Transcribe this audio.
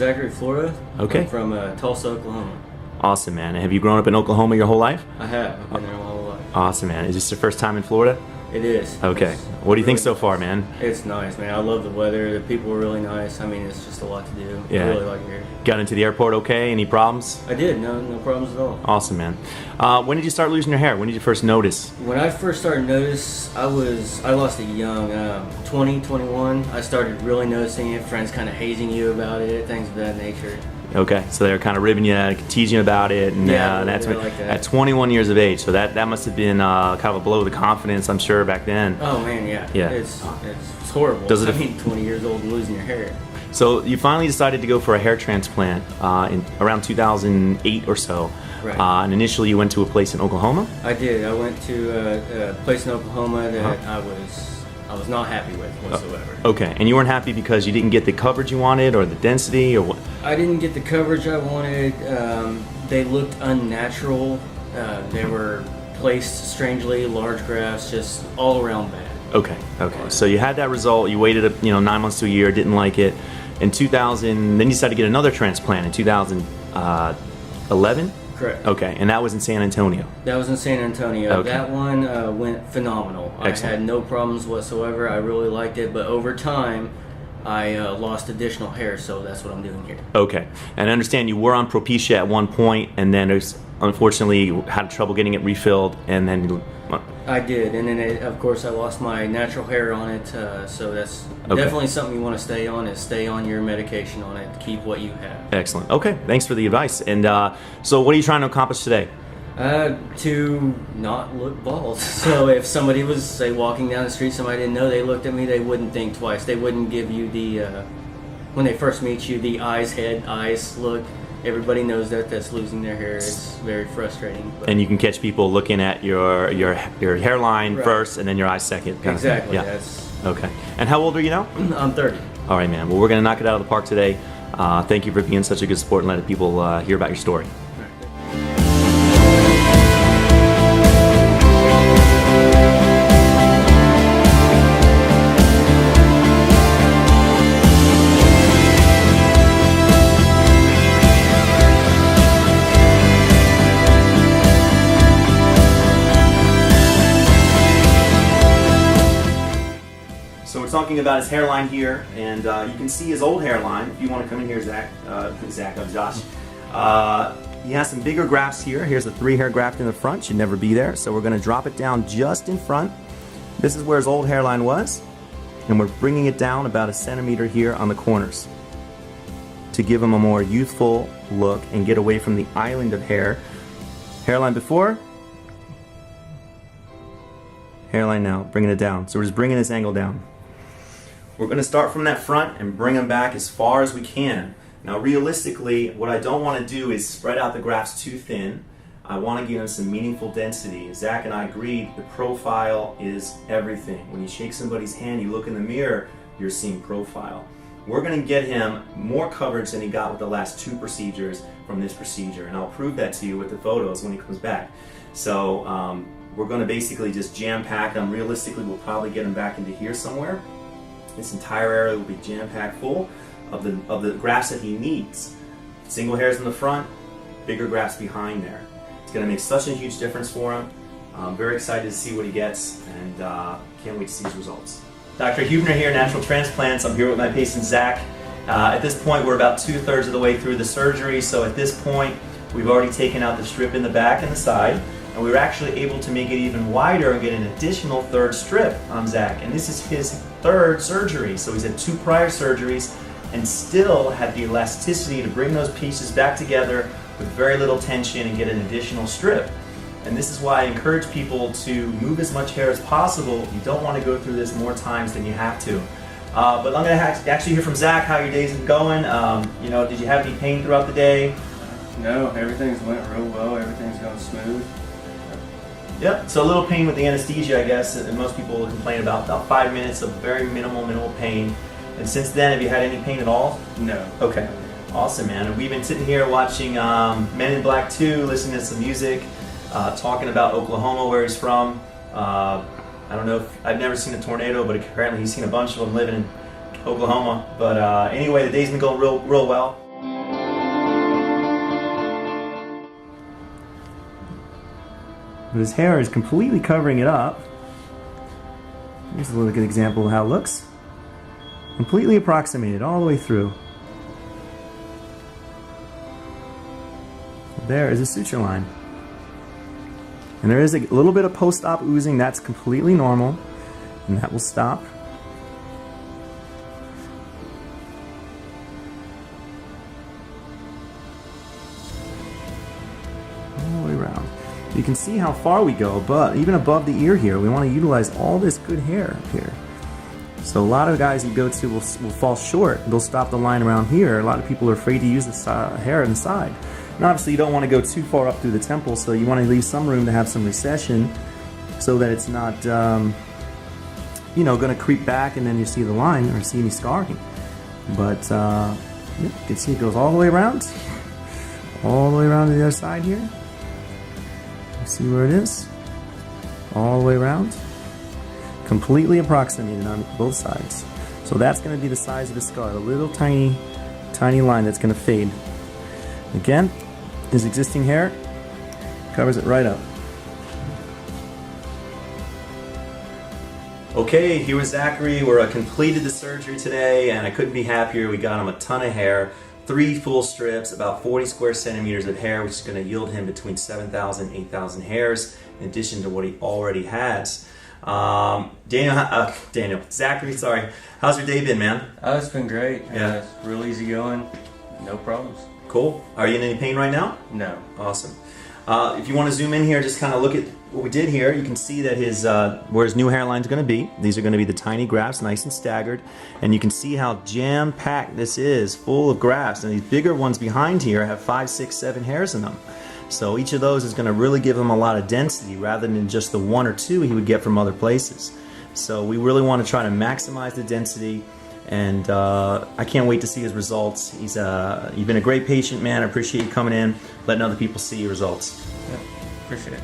Zachary, Florida. Okay. I'm from Tulsa, Oklahoma. Awesome, man. Have you grown up in Oklahoma your whole life? I have. I've been there my whole life. Awesome, man. Is this your first time in Florida? It is. Okay. It's What do you think really so far, nice. man? It's nice, man. I love the weather. The people are really nice. I mean, it's just a lot to do. Yeah. I really like it here. Got into the airport okay? Any problems? I did. No problems at all. Awesome, man. When did you start losing your hair? When did you first notice? When I first started to notice, I lost it young, 20, 21. I started really noticing it, friends kind of hazing you about it, things of that nature. Okay, so they were kind of ribbing you, teasing you about it, and Yeah, that's I like that. at 21 years of age. So that must have been kind of a blow to the confidence, I'm sure, back then. Oh man, yeah. Yeah. It's horrible. Does it I mean, 20 years old and losing your hair. So you finally decided to go for a hair transplant in around 2008 or so. Right. And initially you went to a place in Oklahoma? I did. I went to a place in Oklahoma that I was not happy with whatsoever. Okay, and you weren't happy because you didn't get the coverage you wanted or the density or what? I didn't get the coverage I wanted. They looked unnatural. They were placed strangely, large grafts, just all around bad. Okay. So you had that result. You waited, 9 months to a year, didn't like it. In 2000, then you decided to get another transplant in 2011. Correct. Okay, and that was in San Antonio. That was in San Antonio. Okay. That one went phenomenal. Excellent. I had no problems whatsoever. I really liked it, but over time, I lost additional hair, so that's what I'm doing here. Okay, and I understand you were on Propecia at one point, and then unfortunately you had trouble getting it refilled, and then I did, and then of course I lost my natural hair on it, so that's definitely something you want to stay on, is stay on your medication on it, keep what you have. Excellent. Okay, thanks for the advice. And so what are you trying to accomplish today? To not look bald. So if somebody was, say, walking down the street, somebody didn't know, they looked at me, they wouldn't think twice. They wouldn't give you the, when they first meet you, the eyes look. Everybody knows that's losing their hair. It's very frustrating. But And you can catch people looking at your hairline Right. first and then your eyes second. kind of thing. exactly. Yeah. That's. Okay. And how old are you now? I'm 30. All right, man. Well, we're going to knock it out of the park today. Thank you for being such a good sport and letting people hear about your story. So we're talking about his hairline here, and you can see his old hairline. If you want to come in here, Zach, Josh. He has some bigger grafts here. Here's a 3-hair graft in the front. Should never be there. So we're going to drop it down just in front. This is where his old hairline was, and we're bringing it down about 1 centimeter here on the corners to give him a more youthful look and get away from the island of hair. Hairline before, hairline now, bringing it down. So we're just bringing this angle down. We're going to start from that front and bring them back as far as we can. Now realistically, what I don't want to do is spread out the grafts too thin. I want to give them some meaningful density. Zach and I agreed the profile is everything. When you shake somebody's hand, you look in the mirror, you're seeing profile. We're going to get him more coverage than he got with the last 2 procedures from this procedure, and I'll prove that to you with the photos when he comes back. So we're going to basically just jam-pack him. Realistically, we'll probably get him back into here somewhere. This entire area will be jam-packed full of the grafts that he needs. Single hairs in the front, bigger grafts behind there. It's going to make such a huge difference for him. I'm very excited to see what he gets, and can't wait to see his results. Dr. Huebner here, Natural Transplants. I'm here with my patient Zach. At this point, we're about 2/3 of the way through the surgery, so at this point, we've already taken out the strip in the back and the side, and we were actually able to make it even wider and get an additional 3rd strip on Zach. And this is his 3rd surgery, so he's had 2 prior surgeries and still had the elasticity to bring those pieces back together with very little tension and get an additional strip. And this is why I encourage people to move as much hair as possible. You don't want to go through this more times than you have to. But I'm going to actually hear from Zach how your day's been going. Did you have any pain throughout the day? No, everything's went real well. Everything's going smooth. Yep, so a little pain with the anesthesia, I guess, and most people will complain about 5 minutes of very minimal pain. And since then, have you had any pain at all? No. Okay, awesome, man. And we've been sitting here watching Men in Black 2, listening to some music, talking about Oklahoma, where he's from. I don't know if, I've never seen a tornado, but apparently he's seen a bunch of them living in Oklahoma. But anyway, the day's been going real well. but his hair is completely covering it up. Here's a little good example of how it looks. Completely approximated all the way through. There is a suture line. And there is a little bit of post-op oozing. That's completely normal, and that will stop. All the way around. You can see how far we go, but even above the ear here, we want to utilize all this good hair up here. So a lot of guys you go to will fall short. They'll stop the line around here. A lot of people are afraid to use the hair on the side. And obviously you don't want to go too far up through the temple, so you want to leave some room to have some recession so that it's not, you know, going to creep back and then you see the line or see any scarring. But you can see it goes all the way around. All the way around to the other side here. See where it is? All the way around. Completely approximated on both sides. So that's going to be the size of the scar. A little tiny line that's going to fade. Again, his existing hair covers it right up. Okay, here was Zachary. We're completed the surgery today, and I couldn't be happier. We got him a ton of hair. 3 full strips, about 40 square centimeters of hair, which is going to yield him between 7,000 and 8,000 hairs, in addition to what he already has. Zachary, sorry. How's your day been, man? It's been great. Yeah. It's real easy going. No problems. Cool. Are you in any pain right now? No. Awesome. If you want to zoom in here, just kind of look at what we did here. You can see that his where his new hairline is going to be. These are going to be the tiny grafts, nice and staggered. And you can see how jam-packed this is, full of grafts. And these bigger ones behind here have 5, 6, 7 hairs in them. So each of those is going to really give him a lot of density rather than just the 1 or 2 he would get from other places. So we really want to try to maximize the density. And I can't wait to see his results. You've been a great patient, man. I appreciate you coming in, letting other people see your results. Yeah, appreciate it.